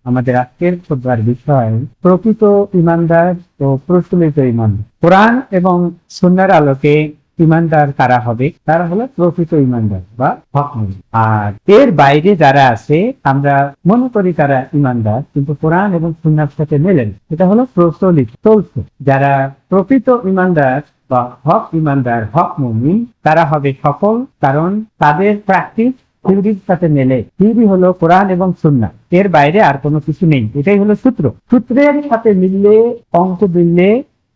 আমাদের আজকের খোদবার বিষয় প্রকৃত ইমানদার ও প্রচলিত ইমান। কোরআন এবং সুন্নাহর আলোকে ইমানদার কারা হবে? তারা হলো প্রকৃত ইমানদার বা হক মুমিন। আর এর বাইরে যারা আছে আমরা মনে করি তারা ইমানদার, কিন্তু কোরআন এবং সুন্নাহর সাথে মেলেন, এটা হলো প্রচলিত চলছে। যারা প্রকৃত ইমানদার বা হক ইমানদার, হক মুমিন, তারা হবে সফল, কারণ তাদের প্র্যাকটিস থিওরির সাথে মেলে। থিওরি হলো কোরআন এবং সুন্নাহ, এর বাইরে আর কোনো কিছু নেই। এটাই হলো সূত্র। সূত্রের সাথে মিললে, অঙ্ক মিললে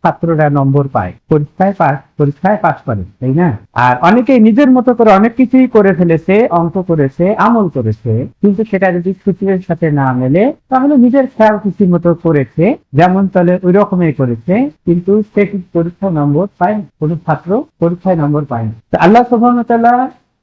ছাত্ররা নম্বর পায়, পরীক্ষায় পাস করে, তাই না? আর অনেকেই নিজের মতো করে অনেক কিছুই করে ফেলেছে, অঙ্ক করেছে, আমল করেছে, কিন্তু সেটা যদি সূত্রের সাথে না মেলে তাহলে নিজের খেয়াল খুশির মতো করেছে, যেমন তাহলে ওই রকমই করেছে, কিন্তু সে পরীক্ষায় নম্বর পায়, কোন ছাত্র পরীক্ষায় নম্বর পায় না। আল্লাহ সুবহানাহু ওয়া তাআলা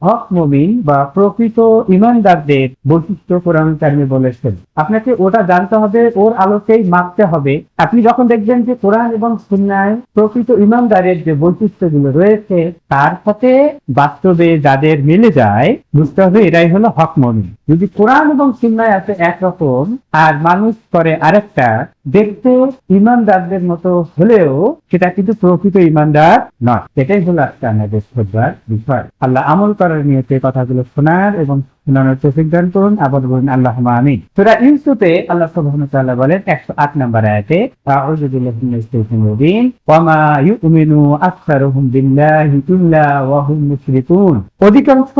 হক মুমিন বা প্রকৃত ইমানদারদের বৈশিষ্ট্য কোরআন কারিমে বলেছেন। আপনাকে ওটা জানতে হবে, ওর আলোকেই মাপতে হবে। আপনি যখন দেখবেন যে কোরআন এবং সুন্নাহয় প্রকৃত ইমানদারের যে বৈশিষ্ট্যগুলো রয়েছে তার সাথে বাস্তবে যাদের মিলে যায়, বুঝতে হবে এরাই হলো হক মুমিন। যদি কোরআন এবং সুন্নাহয় আছে একরকম আর মানুষ করে আরেকটা, দেখতে ইমানদারদের মতো হলেও সেটা কিন্তু প্রকৃত ইমানদার নয়। এটাই হলো আজকে আমাদের খোদবার বিষয়। আল্লাহ আমল করার নিয়তে কথাগুলো শোনার এবং শোনানোর তৌফিক দান করুন। আবার বলুন আল্লাহুম্মা আমিন। সূরা ইউসুফে আল্লাহ সুবহানাহু ওয়া তাআলা বলেন 108 নম্বর আয়াতে, আউযু বিল্লাহি মিনাশ শাইতানির রাজিম, ওয়া মা ইউমিনু আকসারুহুম বিল্লাহি ইল্লা ওয়া হুম মুশরিকুন। অধিকাংশ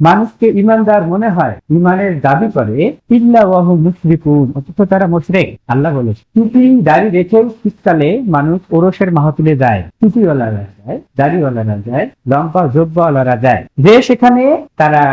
মানুষকে ইমানদার মনে হয়, ইমানের দাবি করে, ইল্লা ওয়া হুম মুশরিকুন, অথচ তারা মুশরিক। আল্লাহ বলেন টুপি দাড়ি রেখেও শীতকালে মানুষ ওরসের মাহফিলে যায়, টুপিওয়ালারা যায়, দাড়িওয়ালারা যায়, লম্বা জোব্বাওয়ালারা যায়, যে সেখানে তারা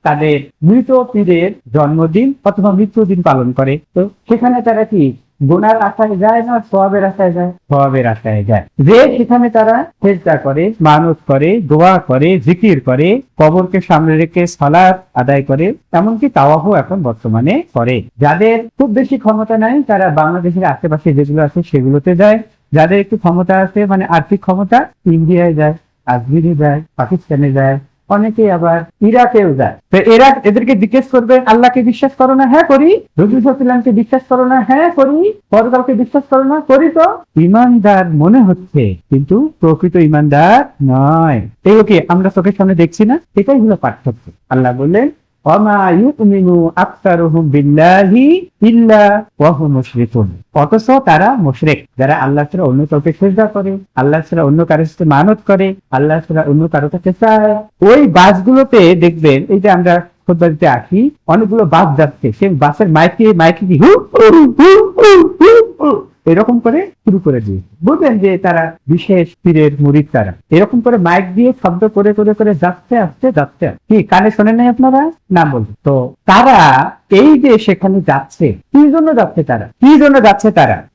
তাদের মৃত পীরের জন্মদিন অথবা মৃত্যুদিন পালন করে। তো সেখানে তারা কি গুনার আশায় যায় না সওয়াবের আশায় যায়? সওয়াবের আশায় যায়। যে সেখানে তারা সেজদা করে, মানত করে, দোয়া করে, জিকির করে, কবরকে সামনে রেখে সালাত আদায় করে, এমনকি তাওয়াফও এখন বর্তমানে করে। যাদের খুব বেশি ক্ষমতা নাই তারা বাংলাদেশের আশেপাশে যেগুলো আছে সেগুলোতে যায়। যাদের একটু ক্ষমতা আছে, মানে আর্থিক ক্ষমতা, ইন্ডিয়ায় যায়, আজমিরে যায়, পাকিস্তানে যায়, অনেকে আবার ইরাকেও যায়। তো এরা এদেরকে জিজ্ঞেস করবে আল্লাহকে বিশ্বাস করো না? হ্যাঁ করি। রসূল সাল্লাল্লাহু আলাইহি ওয়াসাল্লামকে বিশ্বাস করো না? হ্যাঁ করি। পরকালকে বিশ্বাস করো না? করি। তো ইমানদার মনে হচ্ছে, কিন্তু প্রকৃত ইমানদার নয়। এগুলোকে আমরা চোখের সামনে দেখছি না? এটাই হলো পার্থক্য। আল্লাহ বললেন ওয়ামা ইউমিনু আকসারুহুম বিল্লাহি ইল্লা ওয়া হুম মুশরিকুন। অথচ তারা মুশরিক, যারা আল্লাহ ছাড়া অন্য কাউকে সিজদা করে, আল্লাহ ছাড়া অন্য কারোর সাথে মানত করে, আল্লাহ ছাড়া অন্য কারো কাছে চায়। ওই বাসগুলোতে দেখবেন, এই যে আমরা খুতবা দিতে আসি, অনেকগুলো বাস যাচ্ছে, সে বাসের মাইকে কি হু হু হু হু হু হু এরকম করে শুরু করে দিয়েছে। বুঝলেন যে তারা বিশেষ পীরের মুরিদ। তারা এরকম করে মাইক দিয়ে শব্দ করে করে করে যাচ্ছে আসছে যাচ্ছে। কি কানে শোনেন নাই আপনারা? না বলুন তো। তারা এই যে সেখানে যাচ্ছে, কি জন্য যাচ্ছে? তারা কি জন্য যাচ্ছে?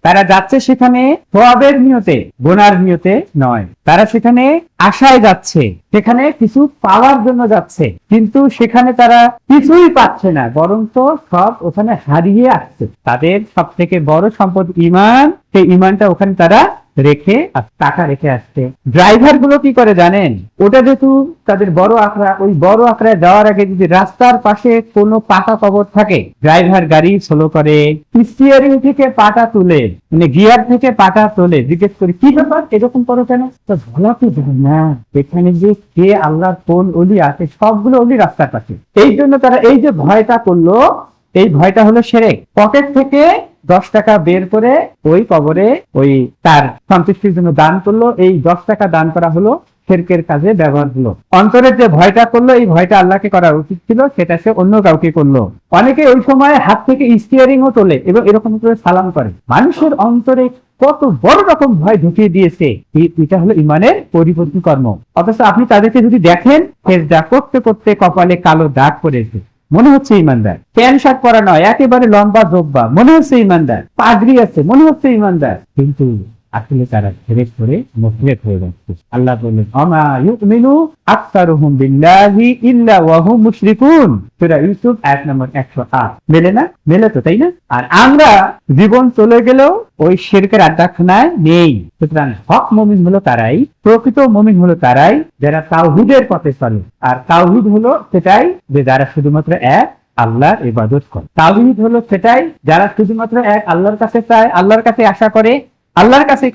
তারা যাচ্ছে সেখানে সওয়াবের নিয়তে, গুনার নিয়তে নয়। তারা সেখানে আশায় যাচ্ছে, সেখানে কিছু পাওয়ার জন্য যাচ্ছে, কিন্তু সেখানে তারা কিছুই পাচ্ছে না, বরং তো সব ওখানে হারিয়ে আসছে। তাদের সব থেকে বড় সম্পদ ইমান, সেই ইমানটা ওখানে তারা রেখে টাকা রেখে আসছে। ড্রাইভার গুলো কি করে জানেন? ওটা যেহেতু তাদের বড় আখড়া, ওই বড় আখড়ায় যাওয়ার আগে যদি রাস্তার পাশে কোনো পাকা কবর থাকে, ড্রাইভার গাড়ি স্লো করে, স্টিয়ারিং থেকে পাটা তুলে, মানে গিয়ার থেকে পাটা তোলে, জিজ্ঞেস করি কি ব্যাপার, এরকম করো কেন? তো বলা কি না, এখানে যে কে আল্লাহর কোন অলি আছে, সবগুলো অলি রাস্তার পাশে। এই জন্য তারা এই যে ভয়টা করলো, এই ভয়টা হলো শিরক। পকেট থেকে 10 টাকা বের করে ওই কবরে ওই তার সন্তুষ্টির জন্য দান করলো। এই 10 টাকা দান করা হলো শিরকের কাজে ব্যবহার হলো। অন্তরের যে ভয়টা করলো, এই ভয়টা আল্লাহকে করা উচিত ছিল, সেটা সে অন্য কাউকে করলো। অনেকে ওই সময় হাত থেকে স্টিয়ারিংও তোলে এবং এরকম করে সালাম করে। মানুষের অন্তরে কত বড় রকম ভয় ঢুকিয়ে দিয়েছে। এটা হলো ইমানের পরিপন্থী কর্ম। অথচ আপনি তাদেরকে যদি দেখেন, সেজদা করতে করতে কপালে কালো দাগ পড়েছে, মনে হচ্ছে ইমানদার। প্যান্ট শার্ট পরা নয়, একেবারে লম্বা জোব্বা, মনে হচ্ছে ইমানদার। পাগড়ি আছে, মনে হচ্ছে ইমানদার, কিন্তু আসলে তারা শিরক করে মুশরিক হয়ে যাচ্ছে। আল্লাহ বলেন ওয়ামা ইউমিনু আকসারুহুম বিল্লাহি ইল্লা ওয়া হুম মুশরিকুন। সূরা ইউসুফ আয়াত নম্বর 108। মেলে না? মেলে তো, তাই না? আর আমরা জীবন চলে গেলেও ওই শিরকের আড্ডাখানায় নেই। সুতরাং হক মুমিন হলো তারাই, প্রকৃত মুমিন হলো তারাই যারা তাওহীদের পথে চলে। আর তাওহীদ হলো সেটাই যে যারা শুধুমাত্র এক আল্লাহর ইবাদত করে। তাওহীদ হলো সেটাই যারা শুধুমাত্র এক আল্লাহর কাছে চায়, আল্লাহর কাছে আশা করে, আল্লাহর কাছেই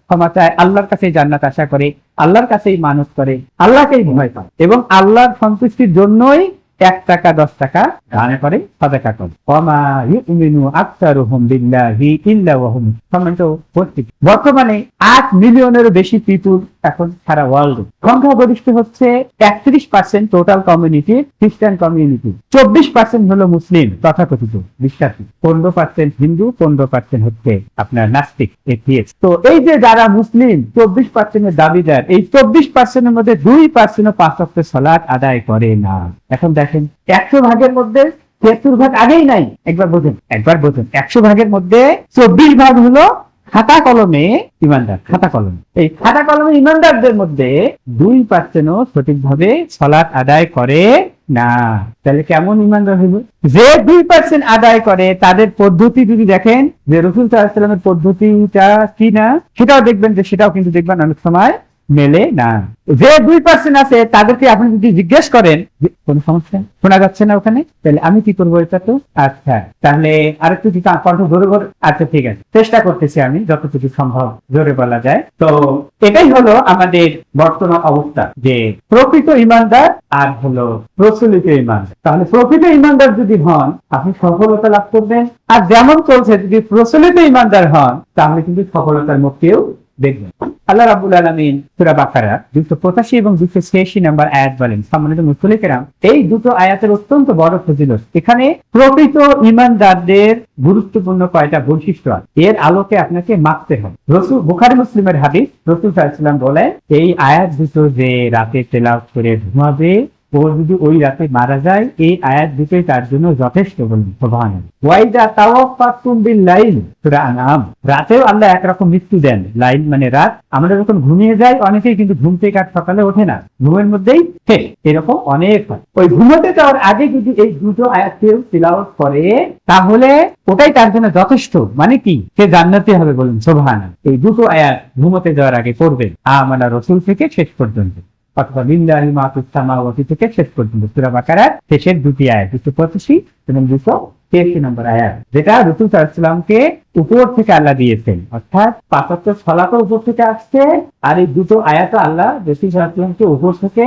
ক্ষমা চায়, আল্লাহর কাছেই জান্নাত আশা করে, আল্লাহর কাছেই মানত করে, আল্লাহকেই ভয় পায় এবং আল্লাহর সন্তুষ্টির জন্যই 1 টাকা 10 টাকা দান করে, সাদাকা করে। ওয়ামা ইউমিনু আকতারুহুম বিল্লাহি ইল্লা ওয়া হুম সম্মানিত উপস্থিতি, বর্তমানে 8 মিলিয়নেরও বেশি পিপুল এখন সারা ওয়ার্ল্ডে। সংখ্যাগরিষ্ঠ হচ্ছে 31% টোটাল কমিউনিটি খ্রিস্টান কমিউনিটি, 24% হলো মুসলিম তথাকথিত বিশ্বাসী, 15% হিন্দু, 15% হচ্ছে আপনার নাস্তিক এথিয়েস্ট। তো এই যে যারা মুসলিম 24% এর দাবিদার, এই 24% এর মধ্যে 2% 5 ওয়াক্ত সালাত আদায় করে না। এখন দেখেন 100 ভাগের মধ্যে 73 ভাগ আগেই নাই। একবার বোঝেন 100 ভাগের মধ্যে 24 ভাগ হলো খাতা কলমে ইমানদার, খাতা কলমে। এই খাতা কলমে ইমানদারদের মধ্যে 2% সঠিকভাবে সালাত আদায় করে না। তাহলে কেমন ইমানদার হইব? যে 2% আদায় করে তাদের পদ্ধতি যদি দেখেন যে রাসূল সাল্লাল্লাহু আলাইহি ওয়াসাল্লামের পদ্ধতিটা কি না, সেটাও দেখবেন যে সেটাও কিন্তু দেখবেন অনেক সময় মেলে না। যে 2% আছে তাদেরকে আপনি যদি জিজ্ঞেস করেন কোন সমস্যা শোনা যাচ্ছে না ওখানে, তাহলে আমি কি করবো এটা? তো আচ্ছা, তাহলে আরেকটু কি কণ্ঠ জোরে করে? আচ্ছা ঠিক আছে, চেষ্টা করতেছি আমি যতটুকু সম্ভব জোরে বলা যায়। তো এটাই হলো আমাদের বর্তমান অবস্থা, যে প্রকৃত ইমানদার আর হলো প্রচলিত ইমানদার। তাহলে প্রকৃত ইমানদার যদি হন আপনি সফলতা লাভ করবেন, আর যেমন চলছে যদি প্রচলিত ইমানদার হন তাহলে কিন্তু সফলতার মুখকেও দেখবেন। আল্লাহ রাব্বুল আলামিন সূরা বাকারা 285 এবং 286 নম্বর আয়াত বলেন, সম্মানিত মুসলিম কেরাম, এই দুটো আয়াতের অত্যন্ত বড় ফজিলত। এখানে প্রকৃত ঈমানদারদের গুরুত্বপূর্ণ কয়টা বৈশিষ্ট্য আছে, এর আলোকে আপনাকে মাপতে হবে। রাসূল বুখারী মুসলিমের হাদিস, রাসূল সাল্লাল্লাহু আলাইহি ওয়াসাল্লাম বলেন, এই আয়াত দুটো যে রাতে তেলাওয়াত করে ঘুমাবে ও যদি ওই রাতে মারা যায়, এই আয়াত দুটোই তার জন্য যথেষ্ট। বলুন সুবহানাল্লাহ। ওয়াইদা তাওয়াফাতুম বিল লাইল, সূরা আনআম, রাতেও আল্লাহ একরকম মৃত্যু দেন। লাইল মানে রাত। আমরা যখন ঘুমিয়ে যাই অনেকেই কিন্তু ঘুম থেকে আর সকালে ওঠে না, ঘুমের মধ্যেই শেষ, এরকম অনেক হয়। ওই ঘুমোতে যাওয়ার আগে যদি এই দুটো আয়াত কেউ তিলাওয়াত করে তাহলে ওটাই তার জন্য যথেষ্ট। মানে কি? সে জান্নাতি হবে। বলুন সুবহানাল্লাহ। এই দুটো আয়াত ঘুমোতে যাওয়ার আগে পড়বেন, আমানা রাসূল থেকে শেষ পর্যন্ত, অথবা লিল্লাহি মা ফিস সামাওয়াতি থেকে শেষ পর্যন্ত। সূরা বাকারার শেষের দুটি আয়াত 285 এবং 283 নম্বর আয়াত, যেটা রাসূল সাল্লাল্লাহু আলাইহি ওয়াসাল্লামকে উপর থেকে আল্লাহ দিয়েছেন, অর্থাৎ 5 ওয়াক্ত সালাতও উপর থেকে আসছে, আর এই দুটো আয়াত আল্লাহ রাসূল সাল্লাল্লাহু আলাইহি ওয়াসাল্লামকে উপর থেকে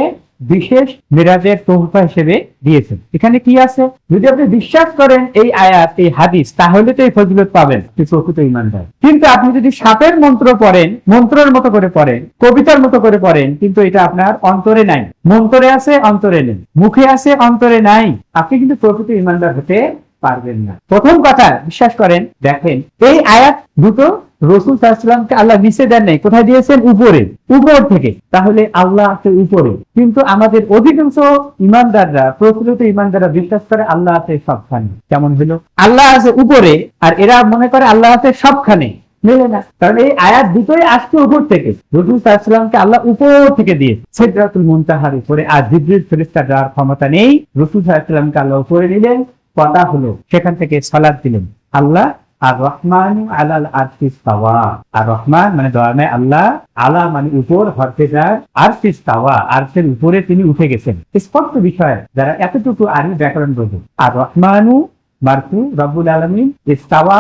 বিশেষ মিরাজের তোহফা হিসেবে দিয়েছেন। এখানে কি আছে? যদি আপনি বিশ্বাস করেন এই আয়াত, এই হাদিস, তাহলে তো এই ফজিলত পাবেন, প্রকৃত ঈমানদার। কিন্তু আপনি যদি সাপের মন্ত্র পড়েন, মন্ত্রের মতো করে পড়েন, কবিতার মতো করে পড়েন, কিন্তু এটা আপনার অন্তরে নাই, মন্ত্রে আছে অন্তরে নেই, মুখে আছে অন্তরে নাই, আপনি কিন্তু প্রকৃত ঈমানদার হতে পারবেন না। প্রথম কথা বিশ্বাস করেন, দেখেন এই আয়াত দুটো রাসূল সাল্লাল্লাহু আলাইহি ওয়াসাল্লামকে আল্লাহ নিচে দেন নাই, কোথায় দিয়েছেন? উপরে, উপর থেকে। তাহলে আল্লাহ আছে উপরে, কিন্তু আমাদের অধিকাংশ ইমানদাররা, প্রকৃত ইমানদাররা বিশ্বাস করে আল্লাহ আছে সবখানে। কেমন হলো? আল্লাহ আছে উপরে আর এরা মনে করে আল্লাহ আছে সবখানে। মেলে না। কারণ এই আয়াত দুটোই আসছে উপর থেকে। রাসূল সাল্লাল্লাহু আলাইহি ওয়াসাল্লামকে আল্লাহ উপর থেকে দিয়েছে সিদরাতুল মুনতাহার উপরে, আর জিবরিল ফেরেশতা যাওয়ার ক্ষমতা নেই। রাসূল সাল্লাল্লাহু আলাইহি ওয়াসাল্লামকে আল্লাহ উপরে নিলেন, কথা হলো, সেখান থেকে সালাত দিলেন। আল্লাহ আর রহমানু আলাল আরশি ইস্তাওয়া, আর রহমান মানে দয়াময় আল্লাহ, আলা মানে উপর, হরফেজার, আরশি ইস্তাওয়া, আরশের উপরে তিনি উঠে গেছেন। স্পষ্ট বিষয় যারা এতটুকু আরবি ব্যাকরণ বোঝে। আর রহমানু মারফু, রব্বুল আলামিন, ইস্তাওয়া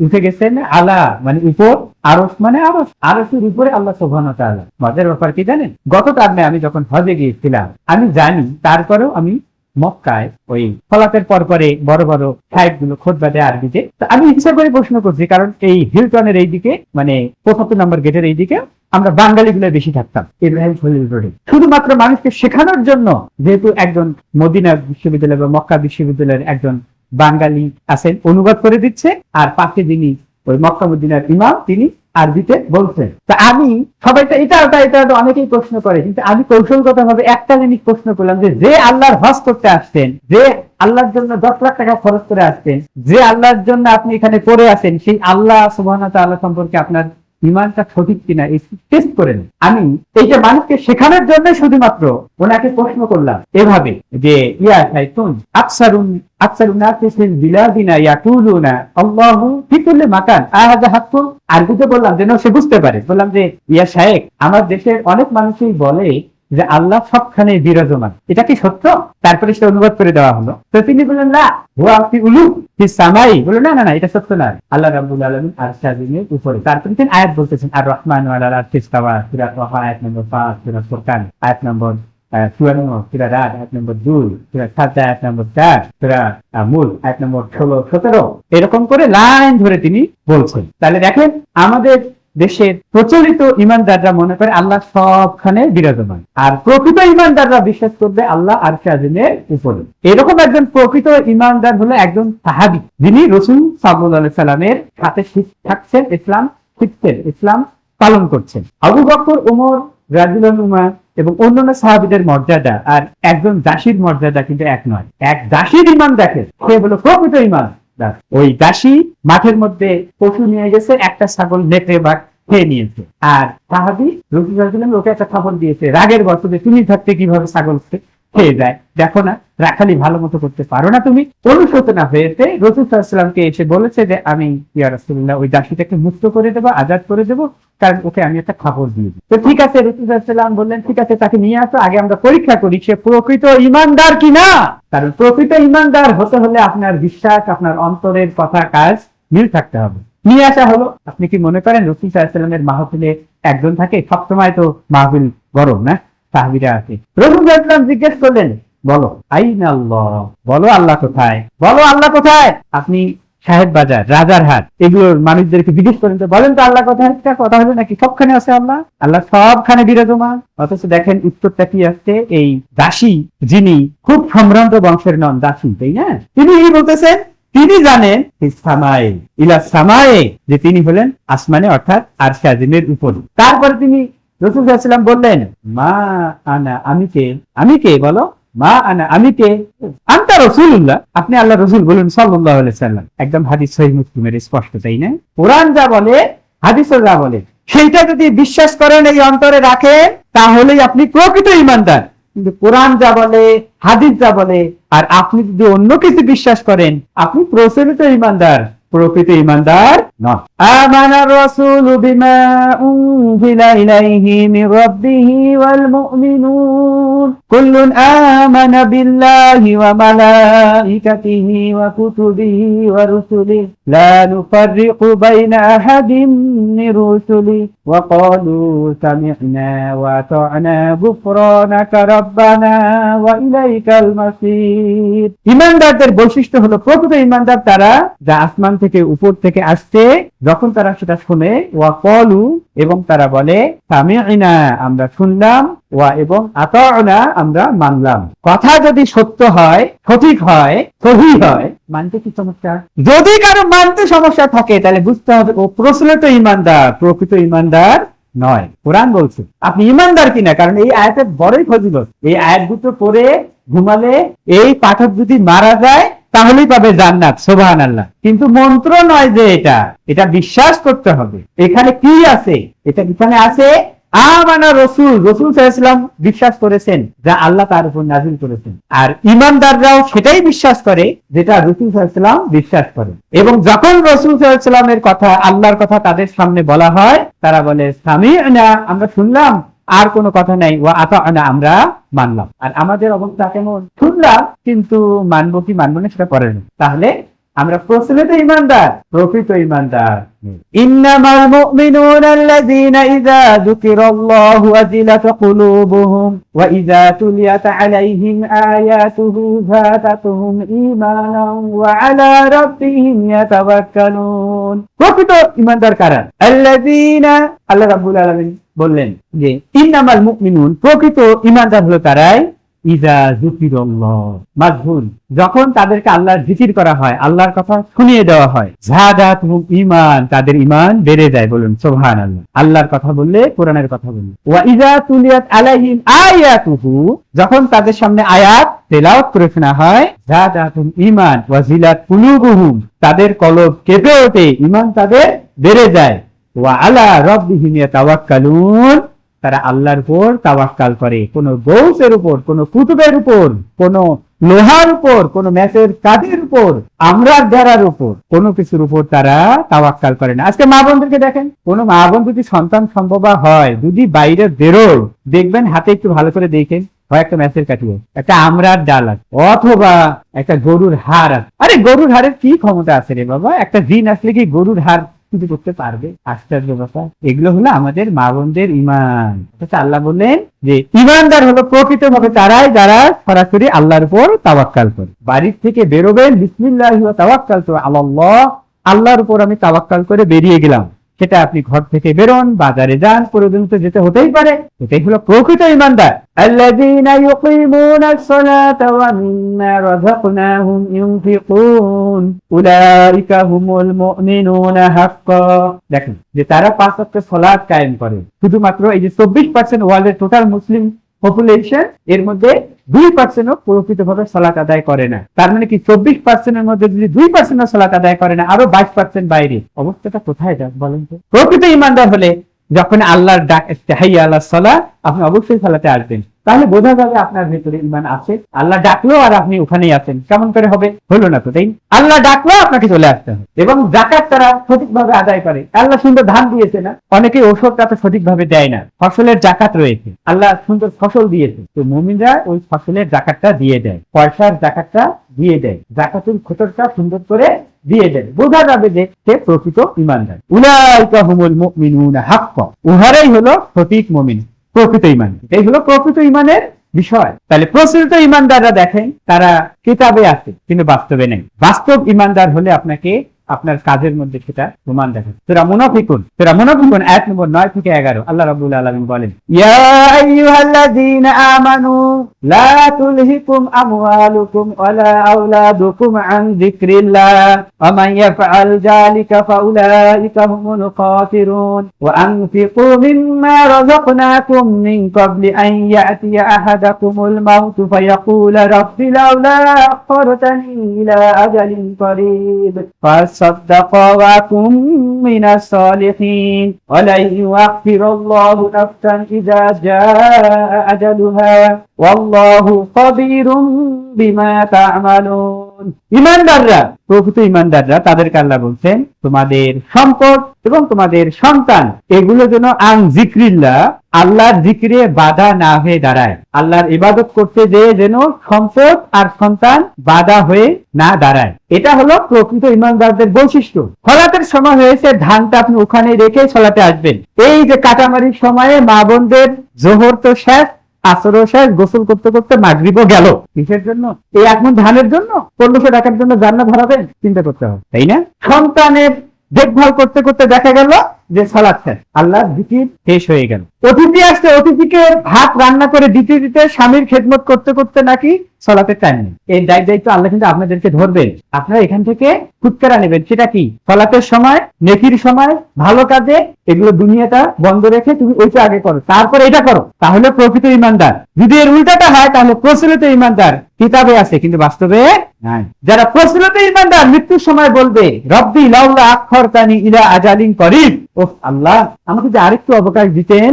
উঠে গেছেন, আলা মানে উপর, আরশ মানে আরশ, আরশের উপরে আল্লাহ সুবহানাহু ওয়া তাআলা। মজার ব্যাপার কি জানেন? গত টার্মে আমি যখন হজে গিয়েছিলাম, আমি জানি, তারপরেও আমি মক্কায় ওই ফলাতের পর পরে বড় বড় সাহেব গুলো খুতবা দেয় আরবিতে। তো আমি হিসাব করে প্রশ্ন করছি, কারণ এই হিলটনের এই দিকে মানে 75 নম্বর গেটের এই দিকে আমরা বাঙালি গুলো বেশি থাকতাম, ইব্রাহিম খলিল রোডে, শুধুমাত্র মানুষকে শেখানোর জন্য। যেহেতু একজন মদিনা বিশ্ববিদ্যালয় বা মক্কা বিশ্ববিদ্যালয়ের একজন বাঙালি আছেন, অনুবাদ করে দিচ্ছে, আর পাশে যিনি ওই মক্কা মদিনার ইমাম, তিনি আরবিতে বলছেন। তা আমি সবাইটা এটা অনেকেই প্রশ্ন করে, কিন্তু আমি কৌশলগত ভাবে একটা জিনিস প্রশ্ন করলাম, যে আল্লাহর হজ করতে আসছেন, যে আল্লাহর জন্য 10 লাখ টাকা খরচ করে আসছেন, যে আল্লাহর জন্য আপনি এখানে পড়ে আছেন, সেই আল্লাহ সুবহানাহু ওয়া তাআলা সম্পর্কে আপনার ইমানটা সঠিক কিনা এই টেস্ট করে নেন। আমি এইটা মানুষকে শেখানোর জন্য শুধুমাত্র ওনাকে প্রশ্ন করলাম এভাবে, যে ইয়া শাইতুন আকসারুন নাসি ফিল বিলাদিনা ইয়াকুলুনা আল্লাহু ফি কুল্লি মাকান আহাযা হাক্কুন। আরবিতে বললাম যেন সে বুঝতে পারে। বললাম যে ইয়া শায়েখ, আমার দেশের অনেক মানুষই বলে যে আল্লাহ সবখানে বিরাজমান, এটা কি সত্য? তারপরে সেটা অনুবাদ করে দেওয়া হলো। তো তিনি বললেন না, হুয়া ফি উলু ফি সামাই, বলল না না না, এটা সত্য না, আল্লাহ রাব্বুল আলামিন আরশে আজিমের উপরে। তারপরে তিনি আয়াত বলতেছেন, আর রহমান আলাল আরশি ইস্তাওয়া, সূরা তাহা আয়াত নম্বর 5, সূরা ফুরকান আয়াত নম্বর 54, সূরা রাদ আয়াত নম্বর 2, সূরা সাজদা আয়াত নম্বর 4, সূরা মুল আয়াত নম্বর 16, 17, এরকম করে লাইন ধরে তিনি বলছেন। তাহলে দেখেন, আমাদের দেশের প্রচলিত ইমানদাররা মনে করে আল্লাহ সবখানে বিরাজমান, আর প্রকৃত ইমানদাররা বিশ্বাস করবে আল্লাহ আরশে আজিমের উপরে। এরকম একজন প্রকৃত ইমানদার হলো একজন সাহাবী, যিনি রাসূল সাল্লাল্লাহু আলাইহি সাল্লামের সাথে থাকছেন, ইসলাম শিখছেন, ইসলাম পালন করছেন। আবু বকর, ওমর রাদিয়াল্লাহু আনহু এবং অন্যান্য সাহাবীদের মর্যাদা আর একজন দাসীর মর্যাদা কিন্তু এক নয়। এক দাসীর ইমান দেখে, সে হলো প্রকৃত ইমান। ওই দাসী মাঠের মধ্যে পশু নিয়ে গেছে, একটা ছাগল নেকড়ে বাঘ খেয়ে নিয়েছে, আর সাহাবী রাসূল সাল্লাল্লাহু আলাইহি ওয়াসাল্লাম ওকে একটা খবর দিয়েছে রাগের বশে, তুমি থাকতে কিভাবে ছাগল খেয়ে যায়, দেখো না রাখালি ভালো মতো করতে পারো না তুমি। অনুশোচনা হয়েছে, রাসূল সাল্লাল্লাহু আলাইহি ওয়াসাল্লামকে এসে বলেছে যে আমি ইয়া রাসূলুল্লাহ ওই দাসীটাকে মুক্ত করে দেবো, আজাদ করে দেবো, কারণ ওকে আমি একটা খবর দিয়ে দিই। তো ঠিক আছে, রাসূল সাল্লাল্লাহু আলাইহি ওয়াসাল্লাম বললেন ঠিক আছে, তাকে নিয়ে আসো, আগে আমরা পরীক্ষা করি সে প্রকৃত ইমানদার কিনা। কারণ প্রকৃত ইমানদার হতে হলে আপনার বিশ্বাস, আপনার অন্তরের কথা কাজ মিল থাকতে হবে। নিয়ে আসা হলো। আপনি কি মনে করেন রাসূল সাল্লাল্লাহু আলাইহি ওয়াসাল্লামের মাহফিলে একজন থাকে? সবসময় তো মাহফিল গরম না, সাহাবীরা আছে। রাসূল সাল্লাল্লাহু আলাইহি ওয়াসাল্লাম জিজ্ঞেস করলেন, বলো আইনা আল্লাহ, বলো আল্লাহ কোথায়, বলো আল্লাহ কোথায়। আপনি সাহেব বাজার, রাজারহাট এগুলোর মানুষদেরকে জিজ্ঞেস করেন তো, বলেন তো আল্লাহ কোথায়, একটা কথা হলো নাকি সবখানে আছে আল্লাহ, আল্লাহ সবখানে বিরাজমান। অথচ দেখেন উত্তরটা কি আসছে, এই দাসী যিনি খুব সম্ভ্রান্ত বংশের নন, দাসী, তাই না, তিনি বলতেছেন তিনি জানেন সামায়ে ইলা সামায়ে, যে তিনি হলেন আসমানে, অর্থাৎ আরশে আজিমের উপর। তারপরে তিনি রাসূল সাল্লাল্লাহু আলাইহি ওয়াসাল্লাম বললেন, মা আনা, আমি কে, আমি কে, বলো মা আনা, আমি কে, আনতা রাসূলুল্লাহ, আপনি আল্লাহ রাসূল বলুন সাল্লাল্লাহু আলাইহি ওয়াসাল্লাম। একদম হাদিস সহিহ মুসলিমের স্পষ্ট, তাই না? কোরআন যা বলে, হাদিসও যা বলে, সেইটা যদি বিশ্বাস করেন, এই অন্তরে রাখেন, তাহলেই আপনি প্রকৃত ঈমানদার। কিন্তু কোরআন যা বলে, হাদিস যা বলে, আর আপনি যদি অন্য কিছু বিশ্বাস করেন, আপনি প্রচলিত ঈমানদার, প্রকৃত ঈমানদার নন। আমানার রাসূলু বিমা উনজিলা ইলাইহি মির রাব্বিহি ওয়াল মুমিনুন কুল্লুন আমানা বিল্লাহি ওয়া মালাইকাতিহি ওয়া কুতুবিহি ওয়া রুসুলিহি লা নুফাররিকু বাইনা আহাদিন মির রুসুলিহি ওয়া ক্বালু সামি'না ওয়া আতা'না গুফরানাকা রাব্বানা ওয়া ইলাইকাল মাসির। ঈমানদারদের বৈশিষ্ট্য হলো, প্রকৃত ঈমানদার তারা যা আসমান থেকে, উপর থেকে আসছে, যখন তারা সেটা শুনে, ওয়া ক্বালু, এবং তারা বলে, সামি'না, আমরা শুনলাম, ওয়া, এবং আতা'না, আমরা মানলাম। কথা যদি সত্য হয়, সঠিক হয়, সহিহ হয়, মানতে কি সমস্যা? যদি কারো মানতে সমস্যা থাকে, তাহলে বুঝতে হবে ও প্রচলিত ঈমানদার, প্রকৃত ঈমানদার নয়। কোরআন বলছে আপনি ঈমানদার কিনা, কারণ এই আয়াতের বড়ই ফজিলত। এই আয়াত দুটো পড়ে ঘুমালে, এই পাঠক যদি মারা যায়, তাহলেই পাবে জান্নাত, সুবহানাল্লাহ। কিন্তু মন্ত্র নয় যে এটা বিশ্বাস করতে হবে। এখানে কি আছে? এটা এখানে আছে আমানা রাসূল, রাসূল সাল্লাল্লাহু আলাইহি ওয়াসাল্লাম বিশ্বাস করেছেন যা আল্লাহ তার উপর নাযিল করেছেন, আর ঈমানদাররাও সেটাই বিশ্বাস করে যেটা রাসূল সাল্লাল্লাহু আলাইহি ওয়াসাল্লাম বিশ্বাস করেন। এবং যখন রাসূল সাল্লাল্লাহু আলাইহি ওয়াসাল্লামের কথা, আল্লাহর কথা তাদের সামনে বলা হয়, তারা বলে সামি'না, আমরা শুনলাম, আর কোনো কথা নাই, ওয়া আতা'না, আমরা মানলাম। আর আমাদের অবস্থা কেমন? শুনলাম কিন্তু মানবো কি মানবো না সেটা পরে না। তাহলে আমরা প্রচলিত ঈমানদার, প্রকৃত ঈমানদার। ইন্নামাল মুমিনুনা আল্লাযীনা ইযা যুকিরাল্লাহু ওয়াজিলাত কুলুবুহুম ওয়া ইযা তুলিয়াত আলাইহিম আয়াতুহু যাদাতুহুম ঈমানান ওয়া আলা রাব্বিহিম ইয়াতাওয়াক্কালুন। প্রকৃত ঈমানদার কারা? আল্লাযীনা, আল্লাহ রাব্বুল আলামিন বললেন যে ইন্নামাল মুমিনুন, প্রকৃত ঈমানদার হলো তারাই, ইযা যুকিরাল্লাহ, মাজহুর, যখন তাদেরকে আল্লাহর জিকির করা হয়, আল্লাহর কথা শুনিয়ে দেওয়া হয়, যাদাতুহুম ঈমান, তাদের ঈমান বেড়ে যায়। বলুন সুবহানাল্লাহ। আল্লাহর কথা বললে, কোরআনের কথা বললে। ওয়া ইযা তুলিয়াত আলাইহিম আয়াতুহু, যখন তাদের সামনে আয়াত তেলাওয়াত করে শোনা হয়, যাদাতুহুম ঈমান ওয়া জিলাত কুলুবুহুম, তাদের কলব কেঁপে ওঠে, ঈমান তাদের বেড়ে যায়। ওয়া আলা রাব্বিহিম ইয়াতাওয়াক্কালুন, তারা আল্লাহর উপর তাওয়াক্কাল করে, কোন গৌসের উপর, কোন কুতুবের উপর, কোন লোহার উপর, কোন ম্যাচের কাজের উপর, আমরা বেড়ার উপর, কোনো কিছুর উপর তারা তাওয়াক্কাল করে না। আজকে মা বোনদেরকে দেখেন, কোন মা বোন যদি সন্তান সম্ভব হয়, যদি বাইরে বেরোয়, দেখবেন হাতে একটু ভালো করে দেখেন, হয় একটা ম্যাচের কাঠি, একটা আমরার ডাল আছে, অথবা একটা গরুর হাড় আছে। আরে গরুর হাড়ের কি ক্ষমতা আছে রে বাবা? একটা জিন আসলে কি গরুর হাড় কিছু করতে পারবে? আশ্চর্য ব্যাপার। এগুলো হলো আমাদের মা বোনদের ইমান। আল্লাহ বললেন যে ইমানদার হলো প্রকৃতভাবে তারাই যারা সরাসরি আল্লাহর উপর তাওয়াক্কাল করে। বাড়ির থেকে বেরোবেন, বিসমিল্লাহি ওয়া তাওয়াক্কালতু আলাল্লাহ, আল্লাহর উপর আমি তাওয়াক্কাল করে বেরিয়ে গেলাম। সেটা আপনি ঘর থেকে বেরোন, বাজারে যান, পর্যন্ত যেতে হতেই পারে। এটাই হলো প্রকৃত ইমানদার। আল্লাযীনা ইউকিমুনাস সালাতা ওয়া মিম্মা রাযাকনাহুম ইউনফিকুন উলাইকা হুমুল মুমিনুনা হাক্কা। দেখেন যে তারা 5 ওয়াক্ত সালাত কায়েম করে। শুধুমাত্র এই যে 24% ওয়ার্ল্ডের টোটাল মুসলিম পপুলেশন, এর মধ্যে 2% প্রকৃতভাবে সালাত আদায় করে না। তার মানে কি 24% মধ্যে যদি 2% সালাত আদায় করে না, আরো 22% বাইরে, অবস্থাটা কোথায় যাক বলেন তো? প্রকৃত ইমানদার হলে যখন আল্লাহর ডাক হাইয়া আলাস সালাহ, আপনি অবশ্যই সালাতে আসবেন। তাহলে বোঝা যাবে আপনার ভেতরে ইমান আছে। আল্লাহ ডাকলো আর আপনি ওখানেই আছেন, কেমন করে হবে? হলো না তো, তাই? আল্লাহ ডাকলো আপনাকে চলে আসতে হবে। এবং যাকাত তারা সঠিকভাবে আদায় করে। আল্লাহ সুন্দর ধান দিয়েছে না, অনেকে ওষুধটা তো সঠিকভাবে দেয় না। ফসলের যাকাত রয়েছে, আল্লাহ সুন্দর ফসল দিয়েছে, তো মুমিনরা ওই ফসলের যাকাতটা দিয়ে দেয়, পয়সার যাকাতটা দিয়ে দেয়, যাকাতুল ফিতরটা সুন্দর করে দিয়ে দেন। বোঝা যাবে যে সে প্রকৃত ইমানদার। উলাইকা হুমুল মুমিনুনা হাক্কা, উহারাই হলো সঠিক মুমিন, প্রকৃত ইমান। এই হলো প্রকৃত ইমানের বিষয়। তাহলে প্রকৃত ইমানদাররা দেখেন তারা কিতাবে আছে কিন্তু বাস্তবে নেই। বাস্তব ইমানদার হলে আপনাকে আপনার কাজের মধ্যে সেটা প্রমাণ দেখে। সূরা মুনাফিকুন আয়াত নম্বর 9 থেকে 11 আল্লাহ রাব্বুল আলামিন বলেন, ইয়া আইয়ুহাল্লাযীনা আমানু লা তুলহিকুম আমওয়ালুকুম ওয়ালা আওলাদুকুম আন যিকরিল্লাহ ওয়া মান ইয়াফআল যালিকা ফাউলাইকা হুমুল খাসিরুন ওয়া আনফিকু মিম্মা রাযাকনাকুম মিন ক্বাবলি আন ইয়াতিয়া আহাদাকুমুল মাউত ফায়াকুলা রাব্বি লাউলা আখখারতানি ইলা আজালিন করিব فصدق وكن من الصالحين ولن يؤخر الله نفسا إذا جاء أجلها والله خبير بما تعملون। ইমানদাররা, প্রকৃত ইমানদাররা, তাদেরকে আল্লাহ বলছেন তোমাদের সম্পদ এবং তোমাদের সন্তান এগুলো যেন আন যিকরিল্লাহ, আল্লাহর যিকরে বাধা না হয়ে দাঁড়ায়। আল্লাহর ইবাদত করতে যে যেন সম্পদ আর সন্তান বাধা হয়ে না দাঁড়ায়। এটা হলো প্রকৃত ইমানদারদের বৈশিষ্ট্য। সালাতের সময় হয়েছে, ধানটা আপনি ওখানে রেখে সালাতে আসবেন। এই যে কাটামারির সময়ে মা বোনদের জোহর তো শেষ, আসরও শেষ, গোসল করতে করতে মাগরিবও গেল। কিসের জন্য? এই এখন ধানের জন্য 1500 টাকার জন্য জান্নাত হারাবেন? চিন্তা করতে হবে, তাই না? সন্তানের দেখভাল করতে করতে দেখা গেল যে সালাত শেষ, আল্লাহর জিকির শেষ হয়ে গেল। অতিথি আসছে, অতিথিকে ভাত রান্না করে দিতে দিতে স্বামীর খেদমত করতে করতে নাকি সালাতের টাইম নেই। এই দায়িত্ব আল্লাহ কিন্তু আপনাদেরকে ধরবেন। আপনারা এখান থেকে ফুটকারা নেবেন। সেটা কি? সালাতের সময়, নেকির সময়, ভালো কাজে, এগুলো দুনিয়াটা বন্ধ রেখে তুমি ওইটা আগে করো, তারপরে এটা করো, তাহলে প্রকৃত ইমানদার। যদি এর উল্টাটা হয় তাহলে প্রচলিত ইমানদার, কিতাবে আছে কিন্তু বাস্তবে নাই। যারা প্রচলিত ইমানদার মৃত্যুর সময় বলবে রব্বি লাউলা আখখারতানি ইলা আজালিন করিব, ও আল্লাহ আমাকে যে আরেকটু অবকাশ দিতেন,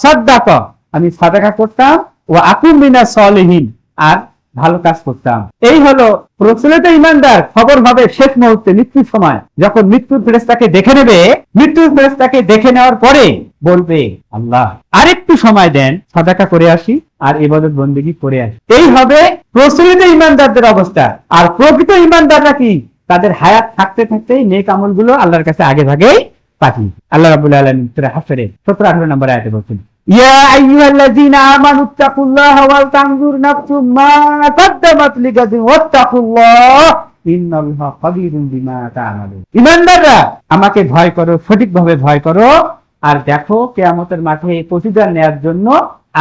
সাদাকা, আমি সাদাকা করতাম, ও আকুম মিনাস সলিহিন, আর ভালো কাজ করতাম। এই হলো প্রচলিত ইমানদার। খবর হবে শেষ মুহূর্তে, মৃত্যুর সময়, যখন মৃত্যুর ফেরেশতাকে দেখে নেবে, মৃত্যুর ফেরেশতাকে দেখে নেওয়ার পরে বলবে আল্লাহ আরেকটু সময় দেন, সাদাকা করে আসি আর ইবাদত বন্দেগী করে আসি। এই হবে প্রচলিত ইমানদারদের অবস্থা। আর প্রকৃত ইমানদাররা কি? তাদের হায়াত থাকতে থাকতেই নেক আমলগুলো আল্লাহর কাছে আগে ভাগেই পাঠিয়ে। আল্লাহ রাব্বুল আলামিন সূরা হাশরের 17-18 নম্বর আয়াতে বলছেন, ইয়া আইয়ুহাল্লাযীনা আমানুত্তাকুল্লাহা ওয়াল তানজুর নাফসুম মা কাদ্দামাত লিগাদিন ওয়াত্তাকুল্লাহ ইন্নাল্লাহা খাবীরুম বিমা তা'মালুন। ঈমানদাররা, আমাকে ভয় করো, সঠিকভাবে ভয় করো, আর দেখো কিয়ামতের মাঠে প্রতিদান নেয়ার জন্য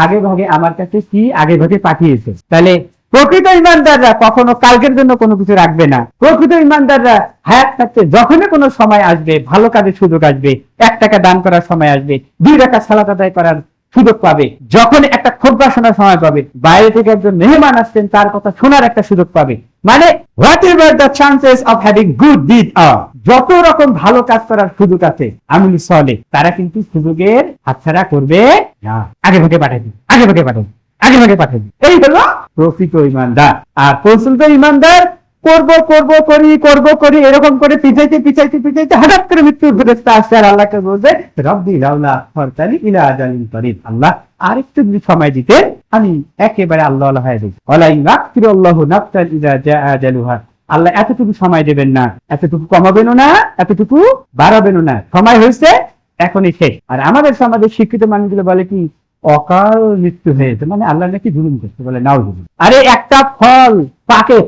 আগে ভাগে আমার কাছে কি আগে ভাগে পাঠিয়েছে। তাহলে প্রকৃত ইমানদাররা কখনো কালকের জন্য কোনো কিছু রাখবে না। প্রকৃত ইমানদাররা হায়াত থাকতে যখনই কোনো সময় আসবে, ভালো কাজের সুযোগ আসবে, 1 টাকা দান করার সময় আসবে, 2 রাকাত সালাত আদায় করার সুযোগ পাবে, যখন একটা খুতবা শোনার সময় পাবে, বাইরে থেকে একজন মেহমান আসছেন তার কথা শোনার একটা সুযোগ পাবে, মানে whatever the chances of having good deed আর, যত রকম ভালো কাজ করার সুযোগ আছে আমল সালেহ, তারা কিন্তু সুযোগের হাতছাড়া করবে না। আগে ভাগে পাঠাই দিন, আগে ভাগে পাঠাই দিন, আগে ভাগে পাঠাই দিন। এই হলো প্রকৃত ইমানদার। আর প্রচলিত ইমানদার করব করি এরকম করে পিছাইতে হঠাৎ করে মৃত্যুর ফেরেশতা আসছে আর আল্লাহকে বলছে রব্বি লাউলা আখরতানি ইলা আজালিন করিব, আল্লাহ আরেকটু যদি সময় দিতে আমি একেবারে আল্লাহ হয়ে যাই। ওয়ালা ইয়াকফিরুল্লাহু নাফসান ইযা জাআ আজালুহা, আল্লাহ এতটুকু সময় দেবেন না, এতটুকু কমাবেনও না, এতটুকু বাড়াবেনও না, সময় হয়েছে এখনই শেষ। আর আমাদের সমাজে শিক্ষিত মানুষগুলো বলে কি অকাল মৃত্যু হয়েছে, মানে আল্লাহ নাকি জুলুম করছে, বলে নাউজুবিল্লাহ। আরে একটা ফল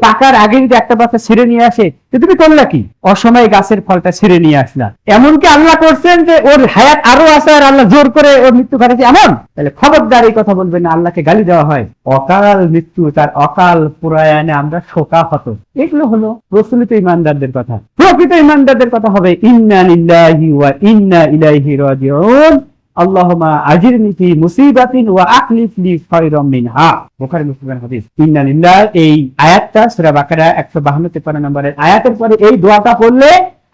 পাকার আগে যদি একটা বাচ্চা ছিঁড়ে নিয়ে আসে তুমি করলে কি, অসময়ে গাছের ফলটা ছিঁড়ে নিয়ে আসলা। এমনকি আল্লাহ করছেন যে ওর হায়াত আরো আছে আর আল্লাহ জোর করে ওর মৃত্যু ঘটাচ্ছে, এমন তাহলে খবরদার এই কথা বলবেন না, আল্লাহকে গালি দেওয়া হয়। অকাল মৃত্যু, তার অকাল প্রয়াণে আমরা শোকাহত। এগুলো হলো প্রচলিত ইমানদারদের কথা। প্রকৃত ইমানদারদের কথা হবে ইন্না লিল্লাহি ওয়া ইন্না ইলাইহি রাজিউন, আল্লাহুম্মা আজিরনি ফি মুসিবাতিন ওয়া আখলিফ লি খায়রাম মিনহা। বুখারী মুসলিমের হাদিস। ইন্না লিল্লাহ, এই আয়াতটা সূরা বাকারা 152 নম্বরের আয়াতের পরে এই দোয়াটা পড়লে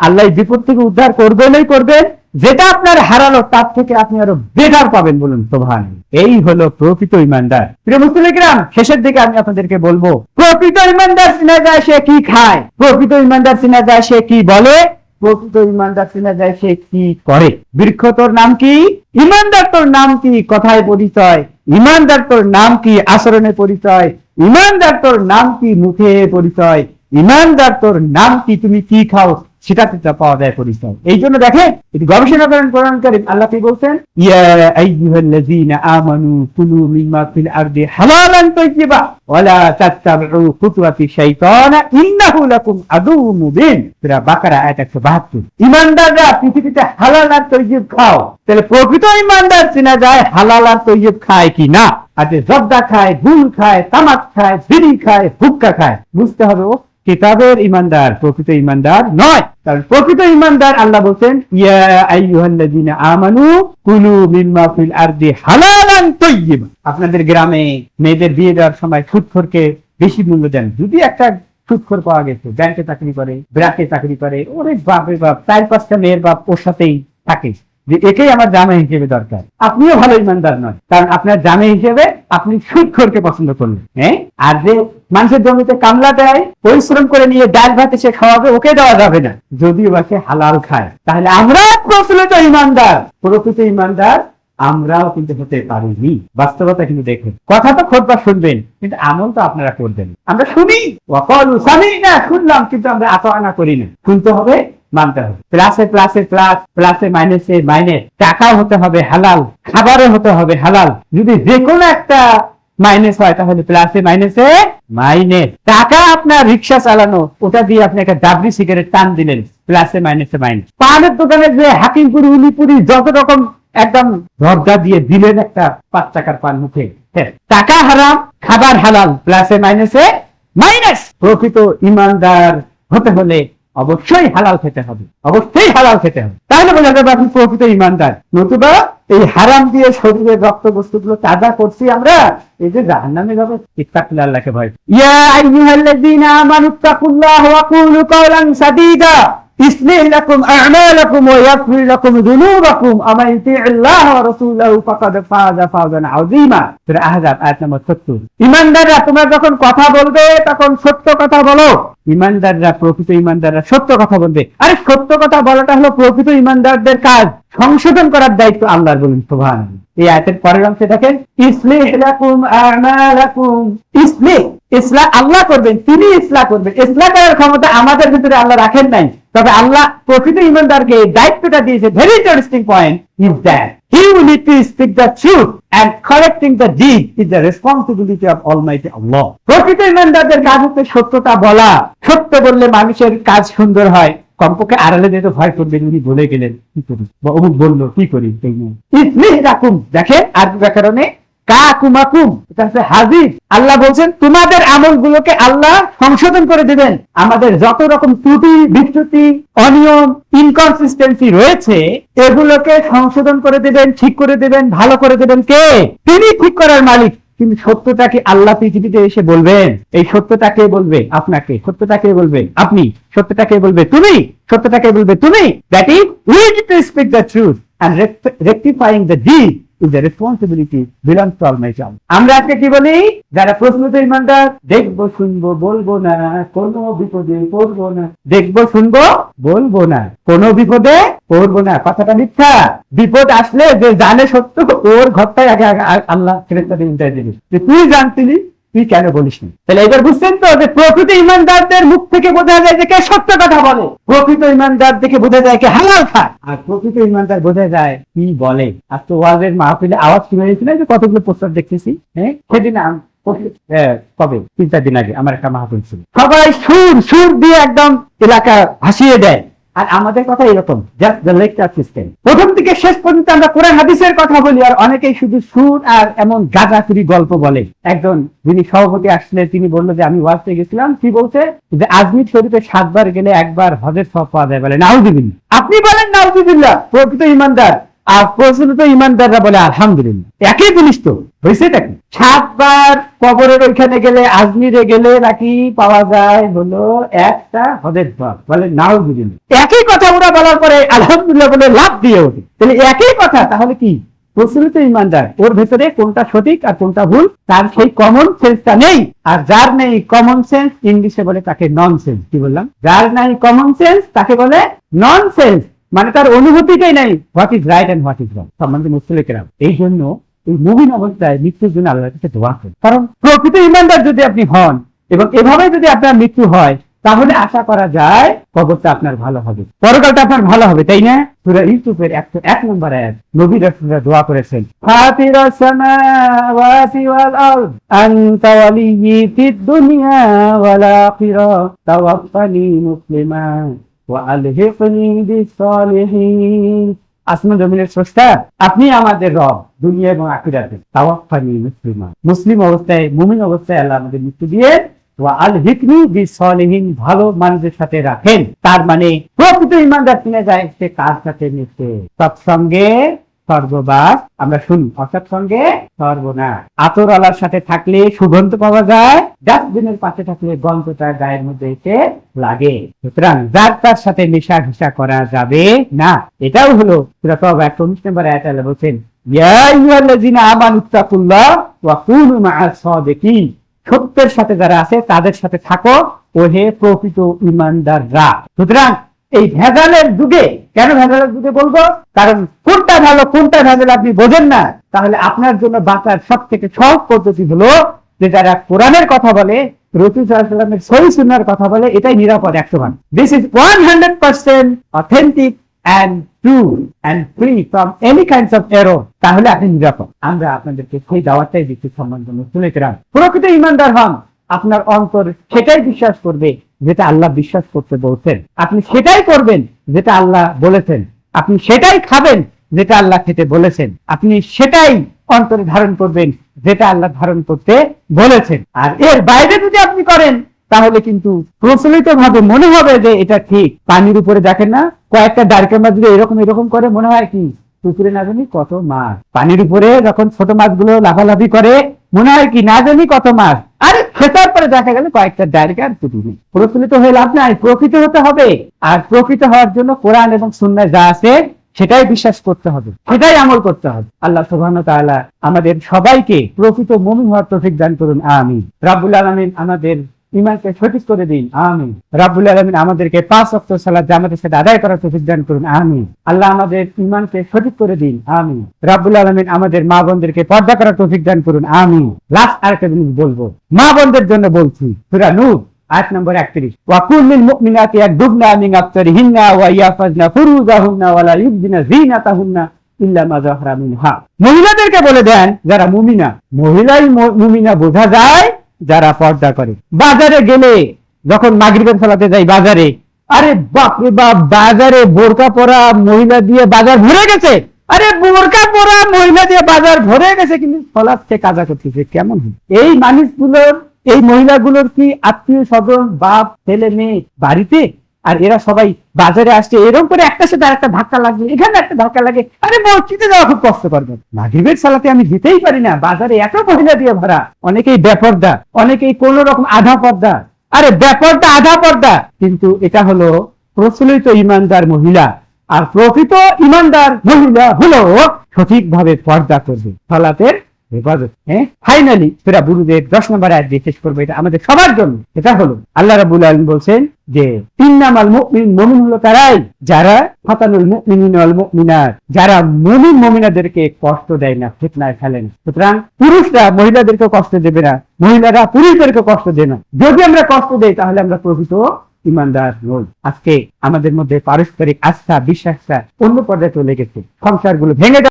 আল্লাহ বিপদ থেকে উদ্ধার করবেনই করবেন, যেটা আপনার হারালো তার থেকে আপনি আরো বেটার পাবেন, বলুন সুবহানাল্লাহ। এই হলো প্রকৃত ইমানদার। প্রিয় মুসলিম, শেষের দিকে আমি আপনাদেরকে বলবো, প্রকৃত ইমানদার চিনা যায় সে কি খায়, প্রকৃত ইমানদার চিনা যায় সে কি বলে, প্রকৃত ইমানদার চিনা যায় সে কি করে। বৃক্ষ তোর নাম কি, ইমানদার তোর নাম কি, কথায় পরিচয়, ইমানদার তোর নাম কি, আচরণে পরিচয়, ইমানদার তোর নাম কি, মুখে পরিচয়, ইমানদার তোর নাম কি, তুমি কি খাও সেটাতে পাওয়া যায় পরিচয়। এই জন্য দেখেন, এটি গবেষণা করেন কোরআন কারীম, আল্লাহ কি বলছেন, ইয়া আইয়ুহাল্লাযীনা আমানু কুলু মিম্মা ফিল আরদি হালালান তাইয়্যিবা ওয়া লা তাত্তাবিউ খুতুওয়াতিশ শাইতানা ইন্নাহু লাকুম আদুউম মুবিন। সূরা বাকারা আয়াত 172। ইমানদাররা পৃথিবীতে হালাল আর তাইয়্যিব খাও। তাহলে প্রকৃত ইমানদার চেনা যায় হালাল আর তাইয়্যিব খায় কি না। আর যে জর্দা খায়, গুল খায়, তামাক খায়, বিড়ি খায়, হুক্কা খায়, বুঝতে হবে ও কিতাবের ইমানদার, প্রকৃত ইমানদার নয়। কারণ প্রকৃত ইমানদার আল্লাহ বলছেন ইয়া আইয়ুহাল্লাযীনা আমানু কুলু মিম্মা ফিল আরদি হালালান তাইয়্যিবা। আপনাদের গ্রামে মেয়েদের বিয়ে দেওয়ার সময় সুদখোরকে বেশি মূল্য দেন। যদি একটা সুদখোর পাওয়া গেছে, ব্যাংকে চাকরি করে, ব্র্যাকে চাকরি করে, ওরে বাপ রে বাপ, 4-5টা মেয়ের বাপ ওর সাথেই থাকে, যে একেই আমার জামাই হিসেবে দরকার। আপনিও ভালো ইমানদার নয়, কারণ আপনার জামাই হিসেবে আপনি সুদখোরকে পছন্দ করলেন। হ্যাঁ, আর যে মানুষের জমিতে কামলা দেয়, পরিশ্রম করে নিয়ে ডাল ভাত এসে খাওয়াবে, ওকে দেওয়া যাবে না, যদিও বা সে হালাল খায়। তাহলে আমরা প্রচলিত ইমানদার, প্রকৃত ইমানদার আমরাও কিন্তু হতে পারিনি। বাস্তবতা কিন্তু দেখুন, কথা তো খোদবা শুনবেন, কিন্তু আমল তো আপনারা করবেন। আমরা শুনি, ওয়াকালু সামি'না, শুনলাম, কিন্তু আমরা আতা'না করি না। শুনতে হবে, মানতে হবে। প্লাসে প্লাসে প্লাস, প্লাসে মাইনাসে মাইনাস, টাকা হতে হবে হালাল, খাবারে হতে হবে হালাল। যদি যে কোনো একটা মাইনাস হয় তাহলে প্লাসে মাইনাসে মাইনাস। টাকা আপনার রিক্সা চালানো, ওটা দিয়ে আপনি একটা ডাবলি সিগারেট টান দিলেন, প্লাসে মাইনাসে মাইনাস। পানের দোকানে যে হাকিমপুরি উলিপুরি যত রকম একদম দরজা দিয়ে দিলেন একটা 5 টাকার পান মুখে, টাকা হারাম, খাবার হালাল, প্লাসে মাইনাসে মাইনাস। প্রকৃত ইমানদার হতে হলে অবশ্যই হালাল খেতে হবে, অবশ্যই হালাল খেতে হবে, তাহলে বোঝা যাবে আপনি প্রকৃত ইমানদার। নতুবা এই হারাম দিয়ে শরীরের রক্ত বস্তুগুলো তাজা করছি আমরা, এই যে জাহান্নামে যাবে। ইত্তাকুল্লাহ, আল্লাহকে ভয়। ইয়া আইয়ুহাল্লাযীনা আমানুত্তাকুল্লাহা ওয়া কুলু কাওলান সাদীদা ইসলিহ লাকুম আ'মালাকুম ওয়া ইয়াগফির লাকুম যুনুবাকুম ওয়া মান ইউতি'আল্লাহা ওয়া রাসূলাহু ফাকাদ ফাযা ফাওজান আযীমা। সূরা আহজাব আয়াত নম্বর 70। ইমানদাররা তোমরা যখন কথা বলবে তখন সত্য কথা বলো। ইমানদাররা, প্রকৃত ইমানদাররা সত্য কথা বলবে। আরে সত্য কথা বলাটা হলো প্রকৃত ইমানদারদের কাজ, সংশোধন করার দায়িত্ব আল্লাহর, বলুন সুবহানাল্লাহ। এই আয়াতের পরের অংশে দেখেন, ইসলিহ লাকুম আ'মালাকুম। ইসলিহ, ইসলাহ আল্লাহ করবেন, তিনি ইসলাহ করবেন। ইসলাহ করার ক্ষমতা আমাদের ভিতরে আল্লাহ রাখেন নাই, তবে আল্লাহ প্রকৃত ইমানদারকে এই দায়িত্বটা দিয়েছে। Very interesting point is that he who need to speak the truth and correcting the deed is the responsibility of Almighty Allah. প্রকৃত ইমানদারদের কাজ হচ্ছে সত্যতা বলা। সত্য বললে মানুষের কাজ সুন্দর হয়। কমপক্ষে আড়ালে যেতে ভয় করবেন, উনি বলে গেলেন কি করি, বা অমুক বললো কি করি। ইসলিহ লাকুম, দেখেন আরবি ব্যাকরণে কাকুমাকুম, এটা হচ্ছে হাজির। আল্লাহ বলছেন তোমাদের আমলগুলোকে আল্লাহ সংশোধন করে দিবেন। আমাদের যত রকম ত্রুটি, বিচ্যুতি, অনিয়ম, ইনকনসিস্টেন্সি রয়েছে, এগুলোকে সংশোধন করে দিবেন, ঠিক করে দিবেন, ভালো করে দিবেন কে? তিনি ঠিক করার মালিক। কিন্তু সত্যটাকে আল্লাহ পৃথিবীতে এসে বলবেন। এই সত্যটাকে বলবে আপনাকে, সত্যটাকে বলবে আপনি, সত্যটাকে বলবে তুমি, সত্যটাকে বলবে তুমি। That is we need to speak the truth and rectifying the deed is the responsibility belongs to Almighty Allah. আমরা আজকে কি বলি, যারা প্রশ্নিত ইমানদার, দেখবো শুনবো বলবো না, কোনো বিপদে পড়বো না। দেখবো শুনবো বলবো না, কোনো বিপদে পড়বো না, কথাটা মিথ্যা। বিপদ আসলে যে জানে সত্য, ওর ঘরটাই আগে আল্লাহ ফেরেশতাকে ইন্টার দিবি, তুই জানতিলি, তুই কেন বলিস না? তাহলে এবার বুঝছেন তো যে প্রকৃত ইমানদারদের মুখ থেকে বোঝা যায় যে কে সত্য কথা বলে, প্রকৃত ইমানদার থেকে বোঝা যায় কে হালাল খায়, আর প্রকৃত ইমানদার বোঝা যায় কি বলে। আর তো ওয়াজের মাহফিলে আওয়াজ শুনে গেছিল যে কতগুলো পোস্টার দেখতেছি, হ্যাঁ সেদিন কবে 3-4 দিন আগে আমার একটা মাহফিল ছিল, সবাই সুর দিয়ে একদম এলাকা ভাসিয়ে দেয়। আর আমাদের কথা এরকম, জাস্ট দ্য লেকচার সিস্টেম, প্রথম থেকে শেষ পর্যন্ত আমরা কোরআন হাদিসের কথা বলি, আর অনেকেই শুধু সুর আর এমন গাঁজাখুরি গল্প বলে। একজন যিনি সভাপতি আসলে তিনি বললো যে আমি ওয়াজে গেছিলাম, কি বলছে যে আজমির শরীফে 7 বার গেলে 1 বার হজের সওয়াব পাওয়া যায়, বলে নাউজুবিল্লাহ। আপনি বলেন নাউজুবিল্লাহ, প্রকৃত ইমানদার আর প্রচলিত ইমানদাররা বলে আলহামদুলিল্লাহ, একই জিনিস তো হয়েছে। নাকি 7 বার কবরের ওইখানে গেলে, আজমিরে গেলে নাকি পাওয়া যায় হলো 1টা হজের সওয়াব, বলে নাউজুবিল্লাহ। একই কথা ওরা বলার পরে আলহামদুলিল্লাহ বলে লাভ দিয়ে ওঠে। তাহলে একই কথা, তাহলে কি প্রচলিত ইমানদার, ওর ভেতরে কোনটা সঠিক আর কোনটা ভুল তার সেই কমন সেন্সটা নেই। আর যার নেই কমন সেন্স, ইংলিশে বলে তাকে নন সেন্স। কি বললাম? যার নাই কমন সেন্স তাকে বলে নন সেন্স, মানে তার অনুভূতিটাই নাই what is right and what is wrong সম্বন্ধে মুসলিমেরা। এই জন্য এই মুমিন অবস্থায় মৃত্যুর জন্য আল্লাহর কাছে দোয়া করে, কারণ প্রকৃত ইমানদার যদি আপনি হন এবং এভাবে যদি আপনার মৃত্যু হয়, তাহলে আশা করা যায় কবরটা আপনার ভালো হবে, পরকালটা আপনার ভালো হবে, তাই না? সূরা ইউসুফের 101 নম্বর আয়াত, নবী রাসূলরা দোয়া করেছেন, ফাতিরাস সামাওয়াতি ওয়াল আরদ আনতা ওয়ালিয়্যি ফিদ দুনিয়া ওয়াল আখিরাহ তাওয়াফানি মুসলিমান ওয়া আলহিকনি বিস সালিহিন। আসমান জমিনের স্রষ্টা, আপনি আমাদের রব দুনিয়া এবং আখিরাতে, তাওয়াফানি মুসলিমান, মুসলিম অবস্থায় মুমিন অবস্থায় আল্লাহ আমাদের মৃত্যু দিয়ে ওয়া আলহিকনি বিস সালিহিন, ভালো মানুষের সাথে রাখেন। তার মানে প্রকৃত ইমানদার চিনে যায় সে কার সাথে মিশে, সৎসঙ্গে স্বর্গবাস আমরা শুনি, অসৎসঙ্গে সর্বনাশ। আতরওয়ালার সাথে থাকলে সুগন্ধ পাওয়া যায়, ডাস্টবিনের পাশে থাকলে গন্ধটা গায়ের মধ্যে এসে লাগে। সুতরাং যার তার সাথে মেশা ঘেঁষা করা যাবে না। এটাও হলো সূরা তওবা ১১ নম্বর আয়াতে আল্লাহ বলেছেন, ইয়া আইয়ুহাল্লাযীনা আমানুত্তাকুল্লাহ ওয়া কুনু মা'আস সাদিকিন, সত্যের সাথে যারা আছে তাদের সাথে থাকো ও হে প্রকৃত ইমানদাররা। সুতরাং এই ভেজালের যুগে, কেন ভেজালের যুগে বলবো, কারণ কোনটা ভালো কোনটা ভেজাল আপনি বোঝেন না, তাহলে আপনার জন্য বাঁচার সব থেকে সহজ পদ্ধতি হলো যে যারা কোরআনের কথা বলে, রাসূল সাল্লাল্লাহু আলাইহি ওয়াসাল্লামের সহিহ সুন্নাহর কথা বলে, এটাই নিরাপদ 100%। This is 100% authentic and true and free from any kinds of error, তাহলে আপনি নিরাপদ। আমরা আপনাদেরকে সেই দাওয়াতটাই দিচ্ছি সম্মানিত মুসলিমরা, প্রকৃত ইমানদার হন, আপনার অন্তর সেটাই বিশ্বাস করবে যেটা আল্লাহ বিশ্বাস করতে বলছেন, আপনি সেটাই করবেন যেটা আল্লাহ বলেছেন, আপনি সেটাই খাবেন যেটা আল্লাহ খেতে বলেছেন, আপনি সেটাই অন্তরে ধারণ করবেন যেটা আল্লাহ ধারণ করতে বলেছেন। আর এর বাইরে যদি আপনি করেন তাহলে কিন্তু প্রচলিত ভাবে মনে হবে যে এটা ঠিক। পানির উপরে দেখেন না, কয়েকটা দাঁড়কা মাছ যদি এরকম এরকম করে, মনে হয় কি পুকুরে না জানি কত মাছ। পানির উপরে যখন ছোট মাছগুলো লাফালাফি করে, মনে হয় কি না জানি কত মাছ, আরে সেটার পরে দেখা গেল কয়েকটা দাঁড়কা আর পুকুরে। প্রচলিত হয়ে লাভ নাই, প্রকৃত হতে হবে। আর প্রকৃত হওয়ার জন্য কোরআন এবং সুন্নাহ যা আছে সেটাই বিশ্বাস করতে হবে, সেটাই আমল করতে হবে। আল্লাহ সুবহানাহু ওয়া তাআলা আমাদের সবাইকে প্রকৃত মুমিন হওয়ার তৌফিক দান করুন, আমিন। রাব্বুল আলামিন আমাদের ঈমানকে সঠিক করে দিন, আমিন। রাব্বুল আলামিন আমাদেরকে 5 ওয়াক্ত সালাত জামাতের সাথে আদায় করার তৌফিক দান করুন, আমিন। আল্লাহ আমাদের ঈমানকে সঠিক করে দিন, আমিন। রাব্বুল আলামিন আমাদের মা বোনদেরকে পর্দা করার তৌফিক দান করুন, আমিন। লাস্ট আরেকটা জিনিস বলবো, মা বোনদের জন্য বলছি, সূরা নূর আয়াত নম্বর 31, ওয়া কুল্লিল মুমিনাতি ইয়াগদুবনা মিন আবসারিহিন্না ওয়া ইয়াহফাজনা ফুরুজাহুন্না ওয়া লা ইউবদিনা যিনাতাহুন্না ইল্লা মা যাহরা মিনহা। মহিলাদেরকে বলে দেন যারা মুমিনা, মহিলাই মুমিনা বোঝা যায় যারা পর্দা করে। বাজারে গেলে যখন মাগরিবের সালাতে যাই বাজারে, আরে বাপ রে বাপ, বাজারে বোরকা পরা মহিলা দিয়ে বাজার ভরে গেছে, আরে বোরকা পরা মহিলা দিয়ে বাজার ভরে গেছে, কিন্তু সালাতে কাজা করতেছে। কেমন এই মানুষগুলোর, এই মহিলাগুলোর কি আত্মীয় স্বজন, বাপ ছেলে মেয়ে বাড়িতে, আর এরা সবাই বাজারে আসছে, এরকম করে একটা সাথে আরেকটা ধাক্কা লাগে, এখানে একটা ধাক্কা লাগে, আরে মসজিদে যাওয়া খুব কষ্ট করবে, মাগরিবের সালাতে আমি দিতেই পারি না, বাজারে এত মহিলা দিয়ে ভরা। অনেকেই বেপর্দা, অনেকেই কোন রকম আধা পর্দা, আরে বেপর্দা আধা পর্দা, কিন্তু এটা হলো প্রচলিত ইমানদার মহিলা, আর প্রকৃত ইমানদার মহিলা হলো সঠিকভাবে পর্দা করবে, সালাতের হেফাজত। ফাইনালি সূরা বুরুজের 10 নম্বর আয়াত দিয়ে শেষ করবো, এটা আমাদের সবার জন্য। এটা হলো আল্লাহ রাব্বুল আলামিন বলছেন যে ইন্নামাল মুমিন হলো তারাই যারা ফাতানুল মুমিনিনা ওয়াল মুমিনাত, যারা মুমিন মুমিনাদেরকে কষ্ট দেয় না, ফিতনায় ফেলে না। সুতরাং পুরুষরা মহিলাদেরকে কষ্ট দেবে না, মহিলারা পুরুষদেরকে কষ্ট দেয় না। যদি আমরা কষ্ট দেই তাহলে আমরা প্রকৃত ইমানদার নই। আজকে আমাদের মধ্যে পারস্পরিক আস্থা বিশ্বাসটা অন্য পর্যায়ে চলে গেছে, সংসারগুলো ভেঙে